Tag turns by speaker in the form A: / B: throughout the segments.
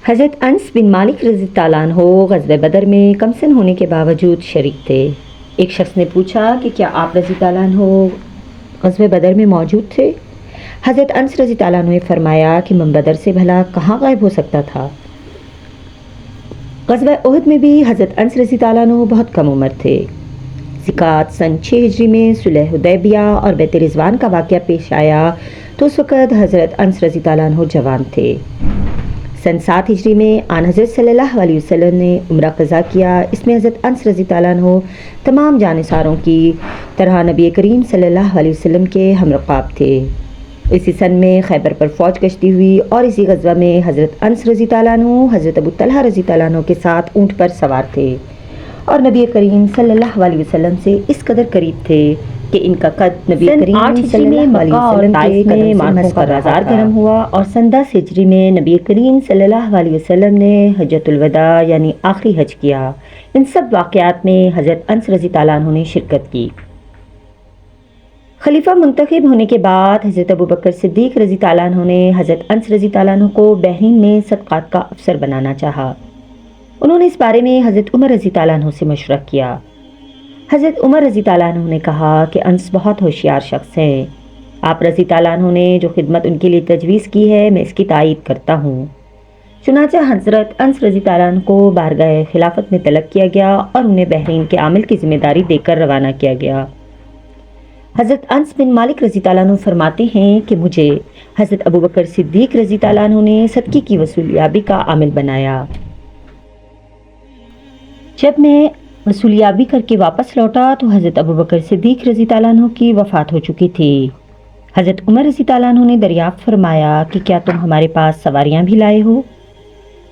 A: حضرت انس بن مالک رضی اللہ عنہ غزوہ بدر میں کم سن ہونے کے باوجود شریک تھے۔ ایک شخص نے پوچھا کہ کیا آپ رضی اللہ عنہ غزوہ بدر میں موجود تھے؟ حضرت انس رضی اللہ عنہ نے فرمایا کہ من بدر سے بھلا کہاں غائب ہو سکتا تھا۔ غزوہ احد میں بھی حضرت انس رضی اللہ عنہ بہت کم عمر تھے۔ ذکات سن 6 ہجری میں صلح حدیبیہ اور بیت رضوان کا واقعہ پیش آیا تو اس وقت حضرت انس رضی اللہ عنہ جوان تھے۔ سن 7 ہجری میں آن حضرت صلی اللہ علیہ وسلم نے عمرہ قضا کیا۔ اس میں حضرت انس رضی اللہ عنہ تمام جانثاروں کی طرح نبی کریم صلی اللہ علیہ وسلم کے ہم رکاب تھے۔ اسی سن میں خیبر پر فوج گشتی ہوئی اور اسی غزوہ میں حضرت انس رضی اللہ عنہ حضرت ابو طلحہ رضی اللہ عنہ کے ساتھ اونٹ پر سوار تھے اور نبی کریم صلی اللہ علیہ وسلم سے اس قدر قریب تھے کہ ان کا قد نبی کریم صلی اللہ علیہ وسلم کے قدم سے مسکر ہزار گرم ہوا، اور سن 10 ہجری میں نبی کریم صلی اللہ علیہ وسلم نے حجۃ الوداع یعنی آخری حج کیا۔ ان سب واقعات میں حضرت انس رضی اللہ عنہ نے شرکت کی۔ خلیفہ منتخب ہونے کے بعد حضرت ابوبکر صدیق رضی اللہ عنہ نے حضرت انس رضی اللہ عنہ کو بحرین میں صدقات کا افسر بنانا چاہا۔ انہوں نے اس بارے میں حضرت عمر رضی اللہ عنہ سے مشورہ کیا۔ حضرت عمر رضی اللہ عنہ نے کہا کہ انس بہت ہوشیار شخص ہیں۔ آپ رضی اللہ عنہ نے جو خدمت ان کے لیے تجویز کی ہے میں اس کی تائید کرتا ہوں۔ چنانچہ حضرت انس رضی اللہ عنہ کو بارگاہ خلافت میں طلب کیا گیا اور انہیں بحرین کے عامل کی ذمہ داری دے کر روانہ کیا گیا۔ حضرت انس بن مالک رضی اللہ عنہ فرماتے ہیں کہ مجھے حضرت ابوبکر صدیق رضی اللہ عنہ نے صدقے کی وصولیابی کا عامل بنایا۔ جب میں وصولیابی کر کے واپس لوٹا تو حضرت ابوبکر صدیق رضی اللہ عنہ کی وفات ہو چکی تھی۔ حضرت عمر رضی اللہ عنہ نے دریافت فرمایا کہ کیا تم ہمارے پاس سواریاں بھی لائے ہو؟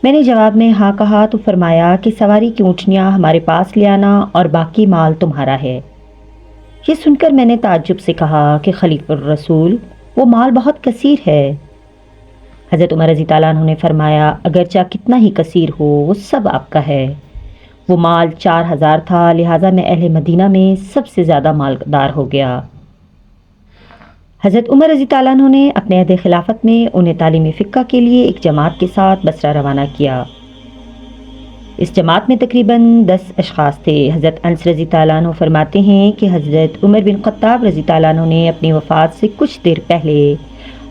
A: میں نے جواب میں ہاں کہا تو فرمایا کہ سواری کی اونٹنیاں ہمارے پاس لے آنا اور باقی مال تمہارا ہے۔ یہ سن کر میں نے تعجب سے کہا کہ خلیفہ الرسول، وہ مال بہت کثیر ہے۔ حضرت عمر رضی اللہ عنہ نے فرمایا اگرچہ کتنا ہی کثیر ہو وہ سب آپ کا ہے۔ وہ مال 4000 تھا، لہٰذا میں اہل مدینہ میں سب سے زیادہ مالدار ہو گیا۔ حضرت عمر رضی اللہ عنہ نے اپنے عہد خلافت میں انہیں تعلیم فقہ کے لیے ایک جماعت کے ساتھ بصرہ روانہ کیا۔ اس جماعت میں تقریباً 10 اشخاص تھے۔ حضرت انس رضی اللہ عنہ فرماتے ہیں کہ حضرت عمر بن خطاب رضی اللہ عنہ نے اپنی وفات سے کچھ دیر پہلے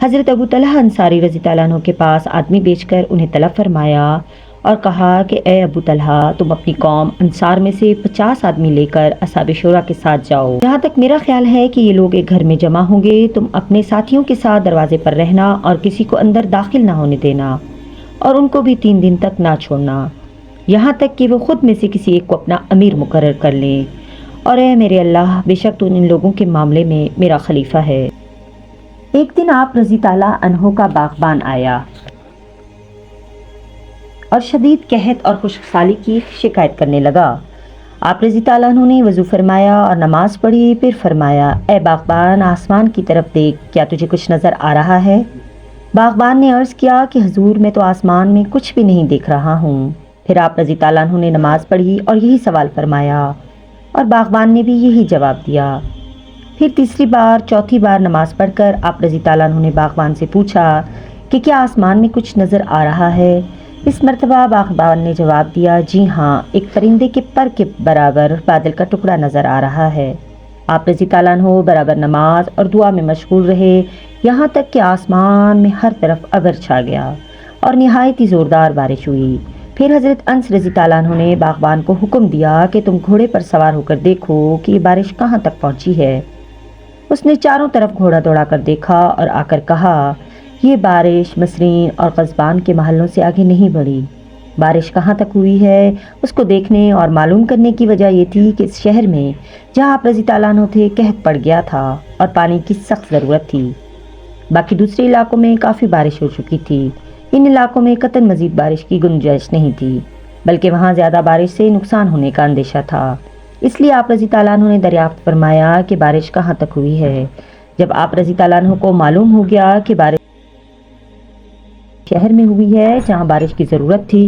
A: حضرت ابو طلحہ انصاری رضی اللہ عنہ کے پاس آدمی بھیج کر انہیں طلب فرمایا اور کہا کہ اے ابو طلحہ، تم اپنی قوم انصار میں سے 50 آدمی لے کر اصحاب شورا کے ساتھ جاؤ۔ جہاں تک میرا خیال ہے کہ یہ لوگ ایک گھر میں جمع ہوں گے، تم اپنے ساتھیوں کے ساتھ دروازے پر رہنا اور کسی کو اندر داخل نہ ہونے دینا، اور ان کو بھی 3 دن تک نہ چھوڑنا، یہاں تک کہ وہ خود میں سے کسی ایک کو اپنا امیر مقرر کر لیں، اور اے میرے اللہ، بے شک تو ان لوگوں کے معاملے میں میرا خلیفہ ہے۔ ایک دن آپ رضی اللہ عنہ کا باغبان آیا اور شدید قحط اور خشک سالی کی شکایت کرنے لگا۔ آپ رضی اللہ عنہ نے وضو فرمایا اور نماز پڑھی، پھر فرمایا اے باغبان، آسمان کی طرف دیکھ، کیا تجھے کچھ نظر آ رہا ہے؟ باغبان نے عرض کیا کہ حضور، میں تو آسمان میں کچھ بھی نہیں دیکھ رہا ہوں۔ پھر آپ رضی اللہ عنہ نے نماز پڑھی اور یہی سوال فرمایا، اور باغبان نے بھی یہی جواب دیا۔ پھر تیسری بار، چوتھی بار نماز پڑھ کر آپ رضی اللہ عنہ نے باغبان سے پوچھا کہ کیا آسمان میں کچھ نظر آ رہا ہے؟ اس مرتبہ باغبان نے جواب دیا جی ہاں، ایک پرندے کے پر کے برابر بادل کا ٹکڑا نظر آ رہا ہے۔ آپ رضی اللہ عنہ برابر نماز اور دعا میں مشغول رہے، یہاں تک کہ آسمان میں ہر طرف ابر چھا گیا اور نہایت ہی زوردار بارش ہوئی۔ پھر حضرت انس رضی اللہ عنہ نے باغبان کو حکم دیا کہ تم گھوڑے پر سوار ہو کر دیکھو کہ یہ بارش کہاں تک پہنچی ہے۔ اس نے چاروں طرف گھوڑا دوڑا کر دیکھا اور آ کر کہا یہ بارش مصرین اور قزبان کے محلوں سے آگے نہیں بڑھی۔ بارش کہاں تک ہوئی ہے اس کو دیکھنے اور معلوم کرنے کی وجہ یہ تھی کہ اس شہر میں جہاں آپ رضی اللہ عنہ تھے قحط پڑ گیا تھا اور پانی کی سخت ضرورت تھی۔ باقی دوسرے علاقوں میں کافی بارش ہو چکی تھی۔ ان علاقوں میں قطعاً مزید بارش کی گنجائش نہیں تھی، بلکہ وہاں زیادہ بارش سے نقصان ہونے کا اندیشہ تھا۔ اس لیے آپ رضی اللہ عنہ نے دریافت فرمایا کہ بارش کہاں تک ہوئی ہے۔ جب آپ رضی اللہ عنہ کو معلوم ہو گیا کہ بارش شہر میں ہوئی ہے جہاں بارش کی ضرورت تھی،